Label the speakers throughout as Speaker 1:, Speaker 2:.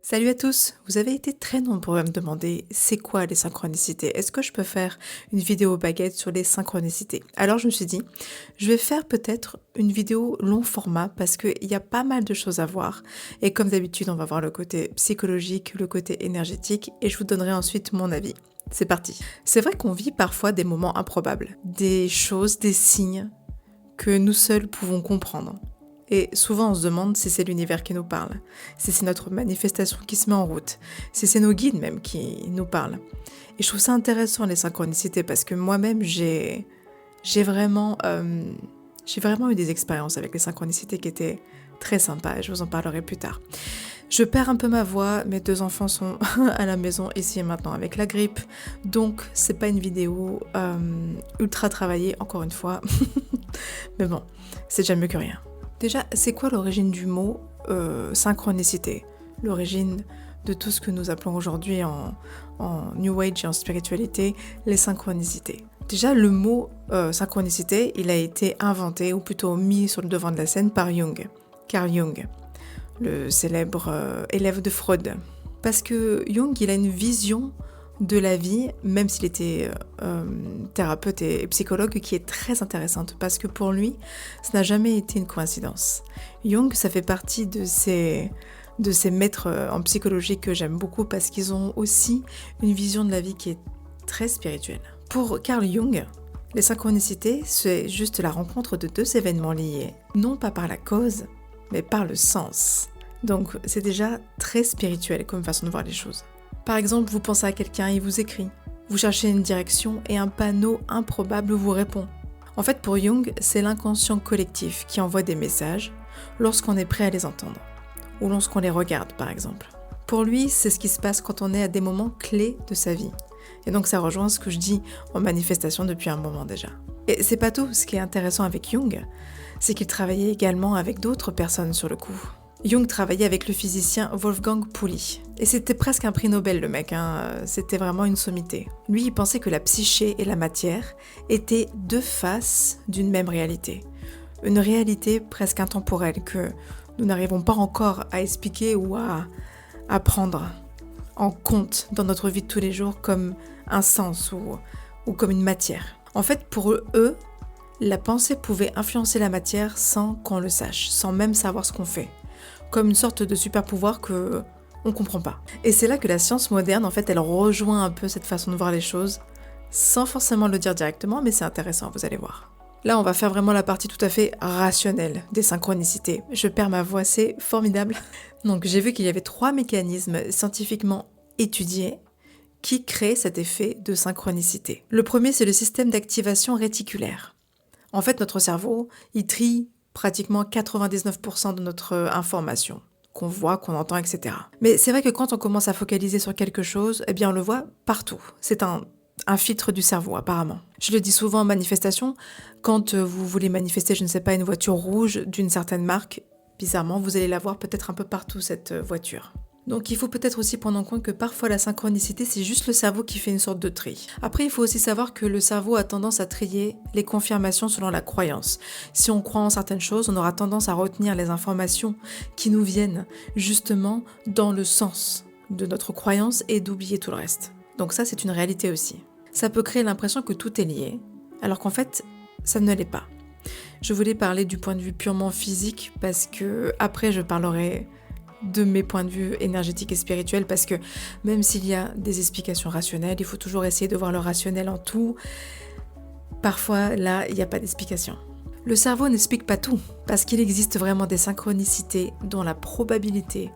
Speaker 1: Salut à tous, vous avez été très nombreux à me demander c'est quoi les synchronicités? Est-ce que je peux faire une vidéo baguette sur les synchronicités? Alors je me suis dit, je vais faire peut-être une vidéo long format parce qu'il y a pas mal de choses à voir. Et comme d'habitude, on va voir le côté psychologique, le côté énergétique et je vous donnerai ensuite mon avis. C'est parti. C'est vrai qu'on vit parfois des moments improbables, des choses, des signes que nous seuls pouvons comprendre. Et souvent on se demande si c'est l'univers qui nous parle, si c'est notre manifestation qui se met en route, si c'est nos guides même qui nous parlent. Et je trouve ça intéressant les synchronicités parce que moi-même j'ai vraiment, j'ai vraiment eu des expériences avec les synchronicités qui étaient très sympas et je vous en parlerai plus tard. Je perds un peu ma voix, mes deux enfants sont à la maison ici et maintenant avec la grippe, donc c'est pas une vidéo ultra travaillée encore une fois, mais bon, c'est déjà mieux que rien. Déjà, c'est quoi l'origine du mot synchronicité? L'origine de tout ce que nous appelons aujourd'hui en New Age et en spiritualité, les synchronicités. Déjà, le mot synchronicité, il a été inventé, ou plutôt mis sur le devant de la scène par Jung, Carl Jung, le célèbre élève de Freud. Parce que Jung, il a une vision de la vie, même s'il était thérapeute et psychologue, qui est très intéressante parce que pour lui, ça n'a jamais été une coïncidence. Jung, ça fait partie de ces maîtres en psychologie que j'aime beaucoup parce qu'ils ont aussi une vision de la vie qui est très spirituelle. Pour Carl Jung, les synchronicités, c'est juste la rencontre de deux événements liés, non pas par la cause, mais par le sens. Donc c'est déjà très spirituel comme façon de voir les choses. Par exemple, vous pensez à quelqu'un, il vous écrit. Vous cherchez une direction et un panneau improbable vous répond. En fait, pour Jung, c'est l'inconscient collectif qui envoie des messages lorsqu'on est prêt à les entendre. Ou lorsqu'on les regarde, par exemple. Pour lui, c'est ce qui se passe quand on est à des moments clés de sa vie. Et donc ça rejoint ce que je dis en manifestation depuis un moment déjà. Et c'est pas tout, ce qui est intéressant avec Jung, c'est qu'il travaillait également avec d'autres personnes sur le coup. Jung travaillait avec le physicien Wolfgang Pauli. Et c'était presque un prix Nobel le mec, c'était vraiment une sommité. Lui, il pensait que la psyché et la matière étaient deux faces d'une même réalité. Une réalité presque intemporelle que nous n'arrivons pas encore à expliquer ou à prendre en compte dans notre vie de tous les jours comme un sens ou comme une matière. En fait, pour eux, la pensée pouvait influencer la matière sans qu'on le sache, sans même savoir ce qu'on fait. Comme une sorte de super pouvoir que on comprend pas. Et c'est là que la science moderne, en fait, elle rejoint un peu cette façon de voir les choses, sans forcément le dire directement, mais c'est intéressant, vous allez voir. Là, on va faire vraiment la partie tout à fait rationnelle des synchronicités. Je perds ma voix, c'est formidable. Donc j'ai vu qu'il y avait 3 mécanismes scientifiquement étudiés qui créent cet effet de synchronicité. Le premier, c'est le système d'activation réticulaire. En fait, notre cerveau, il trie pratiquement 99% de notre information, qu'on voit, qu'on entend, etc. Mais c'est vrai que quand on commence à focaliser sur quelque chose, eh bien on le voit partout. C'est un filtre du cerveau, apparemment. Je le dis souvent en manifestation, quand vous voulez manifester, je ne sais pas, une voiture rouge d'une certaine marque, bizarrement, vous allez la voir peut-être un peu partout, cette voiture. Donc il faut peut-être aussi prendre en compte que parfois la synchronicité, c'est juste le cerveau qui fait une sorte de tri. Après, il faut aussi savoir que le cerveau a tendance à trier les confirmations selon la croyance. Si on croit en certaines choses, on aura tendance à retenir les informations qui nous viennent justement dans le sens de notre croyance et d'oublier tout le reste. Donc ça, c'est une réalité aussi. Ça peut créer l'impression que tout est lié, alors qu'en fait, ça ne l'est pas. Je voulais parler du point de vue purement physique parce que après, je parlerai de mes points de vue énergétiques et spirituels parce que même s'il y a des explications rationnelles, il faut toujours essayer de voir le rationnel en tout. Parfois, là, il n'y a pas d'explication. Le cerveau n'explique pas tout parce qu'il existe vraiment des synchronicités dont la probabilité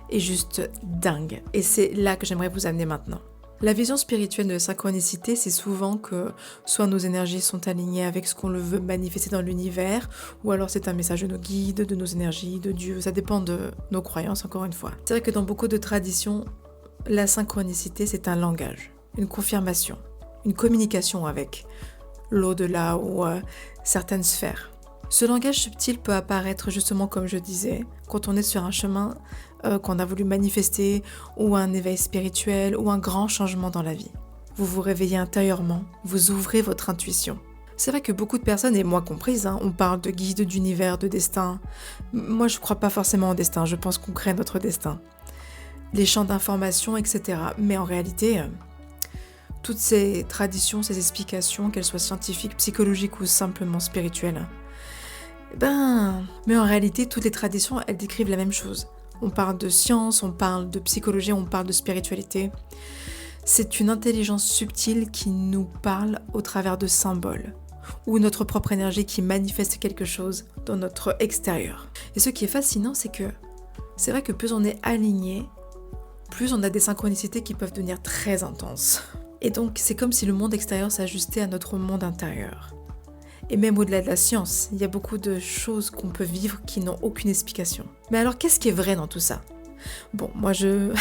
Speaker 1: est juste dingue. Et c'est là que j'aimerais vous amener maintenant. La vision spirituelle de synchronicité, c'est souvent que soit nos énergies sont alignées avec ce qu'on le veut manifester dans l'univers, ou alors c'est un message de nos guides, de nos énergies, de Dieu, ça dépend de nos croyances encore une fois. C'est vrai que dans beaucoup de traditions, la synchronicité c'est un langage, une confirmation, une communication avec l'au-delà ou certaines sphères. Ce langage subtil peut apparaître justement comme je disais, quand on est sur un chemin qu'on a voulu manifester, ou un éveil spirituel, ou un grand changement dans la vie. Vous vous réveillez intérieurement, vous ouvrez votre intuition. C'est vrai que beaucoup de personnes, et moi comprise, on parle de guide, d'univers, de destin. Moi je ne crois pas forcément au destin, je pense qu'on crée notre destin. les champs d'information, etc. Mais en réalité, toutes ces traditions, ces explications, qu'elles soient scientifiques, psychologiques ou simplement spirituelles, mais en réalité, toutes les traditions, elles décrivent la même chose. On parle de science, on parle de psychologie, on parle de spiritualité. C'est une intelligence subtile qui nous parle au travers de symboles, ou notre propre énergie qui manifeste quelque chose dans notre extérieur. Et ce qui est fascinant, c'est que c'est vrai que plus on est aligné, plus on a des synchronicités qui peuvent devenir très intenses. Et donc, c'est comme si le monde extérieur s'ajustait à notre monde intérieur. Et même au-delà de la science, il y a beaucoup de choses qu'on peut vivre qui n'ont aucune explication. Mais alors, qu'est-ce qui est vrai dans tout ça ? Bon, moi je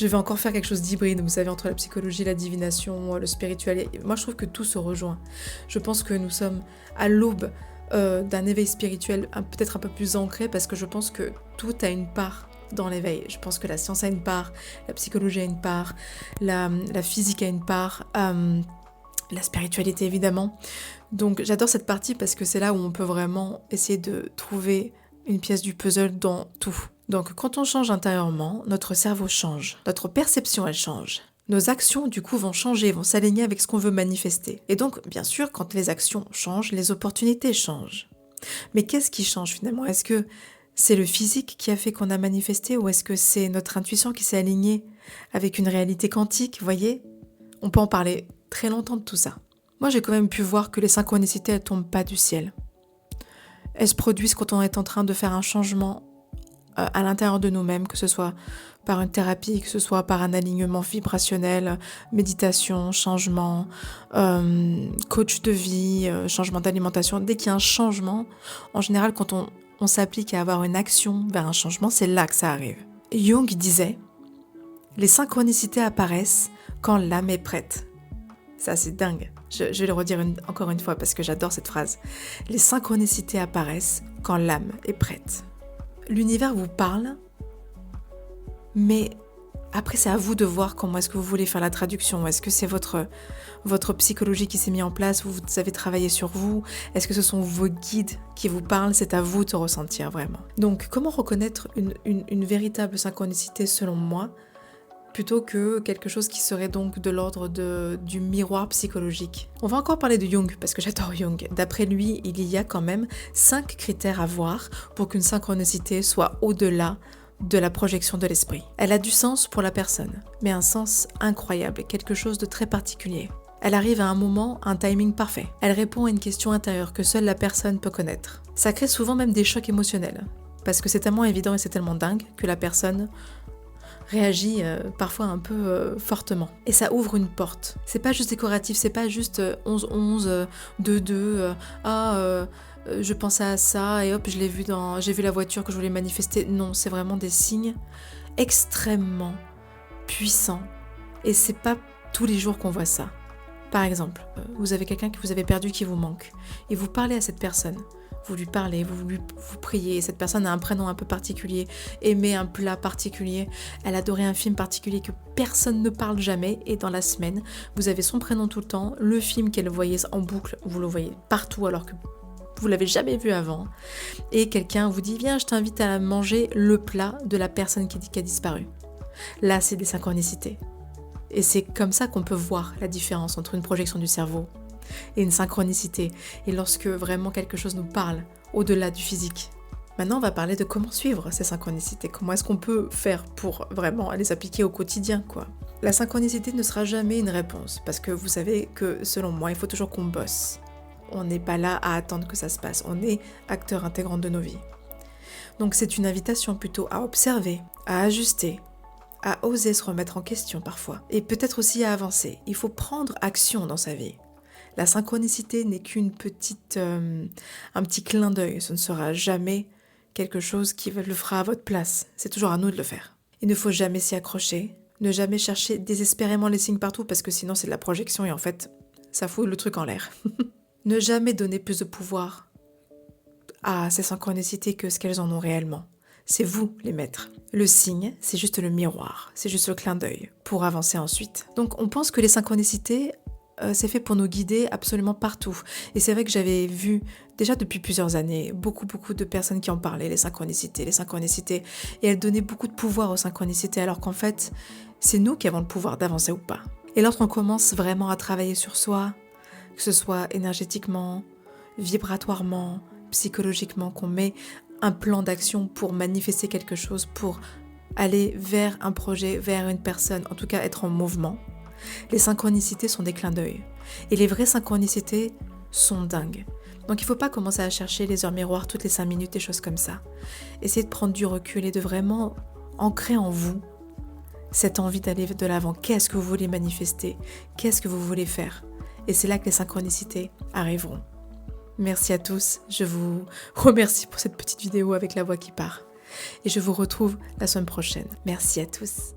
Speaker 1: vais encore faire quelque chose d'hybride, vous savez, entre la psychologie, la divination, le spirituel. Moi je trouve que tout se rejoint. Je pense que nous sommes à l'aube d'un éveil spirituel peut-être un peu plus ancré, parce que je pense que tout a une part dans l'éveil. Je pense que la science a une part, la psychologie a une part, la physique a une part, la spiritualité évidemment. Donc j'adore cette partie parce que c'est là où on peut vraiment essayer de trouver une pièce du puzzle dans tout. Donc quand on change intérieurement, notre cerveau change, notre perception elle change. Nos actions du coup vont changer, vont s'aligner avec ce qu'on veut manifester. Et donc bien sûr quand les actions changent, les opportunités changent. Mais qu'est-ce qui change finalement ? Est-ce que c'est le physique qui a fait qu'on a manifesté, ou est-ce que c'est notre intuition qui s'est alignée avec une réalité quantique, vous voyez ? On peut en parler très longtemps de tout ça. Moi j'ai quand même pu voir que les synchronicités elles tombent pas du ciel. Elles se produisent quand on est en train de faire un changement à l'intérieur de nous-mêmes, que ce soit par une thérapie, que ce soit par un alignement vibrationnel, méditation, changement, coach de vie, changement d'alimentation. Dès qu'il y a un changement, en général, quand on s'applique à avoir une action vers un changement, c'est là que ça arrive. Jung disait « Les synchronicités apparaissent quand l'âme est prête ». Ça, c'est dingue. Je vais le redire encore une fois parce que j'adore cette phrase. Les synchronicités apparaissent quand l'âme est prête. L'univers vous parle, mais après c'est à vous de voir comment est-ce que vous voulez faire la traduction. Est-ce que c'est votre psychologie qui s'est mise en place, vous avez travaillé sur vous? Est-ce que ce sont vos guides qui vous parlent? C'est à vous de ressentir vraiment. Donc comment reconnaître une véritable synchronicité selon moi, plutôt que quelque chose qui serait donc de l'ordre du miroir psychologique. On va encore parler de Jung, parce que j'adore Jung. D'après lui, il y a quand même 5 critères à voir pour qu'une synchronicité soit au-delà de la projection de l'esprit. Elle a du sens pour la personne, mais un sens incroyable, quelque chose de très particulier. Elle arrive à un moment, un timing parfait. Elle répond à une question intérieure que seule la personne peut connaître. Ça crée souvent même des chocs émotionnels, parce que c'est tellement évident et c'est tellement dingue que la personne réagit parfois un peu fortement. Et ça ouvre une porte. C'est pas juste décoratif, c'est pas juste 11-11, 2-2, je pensais à ça et hop, j'ai vu la voiture que je voulais manifester. Non, c'est vraiment des signes extrêmement puissants. Et c'est pas tous les jours qu'on voit ça. Par exemple, vous avez quelqu'un que vous avez perdu qui vous manque. Et vous parlez à cette personne. Vous lui parlez, vous priez, cette personne a un prénom un peu particulier, aimait un plat particulier, elle adorait un film particulier que personne ne parle jamais, et dans la semaine, vous avez son prénom tout le temps, le film qu'elle voyait en boucle, vous le voyez partout alors que vous l'avez jamais vu avant, et quelqu'un vous dit « Viens, je t'invite à manger le plat de la personne qui a disparu ». Là, c'est des synchronicités. Et c'est comme ça qu'on peut voir la différence entre une projection du cerveau et une synchronicité, et lorsque vraiment quelque chose nous parle au-delà du physique. Maintenant, on va parler de comment suivre ces synchronicités, comment est-ce qu'on peut faire pour vraiment les appliquer au quotidien, quoi. La synchronicité ne sera jamais une réponse, parce que vous savez que, selon moi, il faut toujours qu'on bosse. On n'est pas là à attendre que ça se passe, on est acteur intégrant de nos vies. Donc c'est une invitation plutôt à observer, à ajuster, à oser se remettre en question parfois, et peut-être aussi à avancer. Il faut prendre action dans sa vie. La synchronicité n'est qu'un petit clin d'œil. Ce ne sera jamais quelque chose qui le fera à votre place. C'est toujours à nous de le faire. Il ne faut jamais s'y accrocher, ne jamais chercher désespérément les signes partout, parce que sinon c'est de la projection et en fait, ça fout le truc en l'air. Ne jamais donner plus de pouvoir à ces synchronicités que ce qu'elles en ont réellement. C'est vous les maîtres. Le signe, c'est juste le miroir, c'est juste le clin d'œil pour avancer ensuite. Donc on pense que les synchronicités c'est fait pour nous guider absolument partout. Et c'est vrai que j'avais vu déjà depuis plusieurs années beaucoup de personnes qui en parlaient, les synchronicités, et elles donnaient beaucoup de pouvoir aux synchronicités, alors qu'en fait, c'est nous qui avons le pouvoir d'avancer ou pas. Et lorsqu'on commence vraiment à travailler sur soi, que ce soit énergétiquement, vibratoirement, psychologiquement, qu'on met un plan d'action pour manifester quelque chose, pour aller vers un projet, vers une personne, en tout cas être en mouvement, les synchronicités sont des clins d'œil. Et les vraies synchronicités sont dingues. Donc il ne faut pas commencer à chercher les heures miroirs toutes les 5 minutes, des choses comme ça. Essayez de prendre du recul et de vraiment ancrer en vous cette envie d'aller de l'avant. Qu'est-ce que vous voulez manifester? Qu'est-ce que vous voulez faire? Et c'est là que les synchronicités arriveront. Merci à tous, je vous remercie pour cette petite vidéo avec la voix qui part. Et je vous retrouve la semaine prochaine. Merci à tous.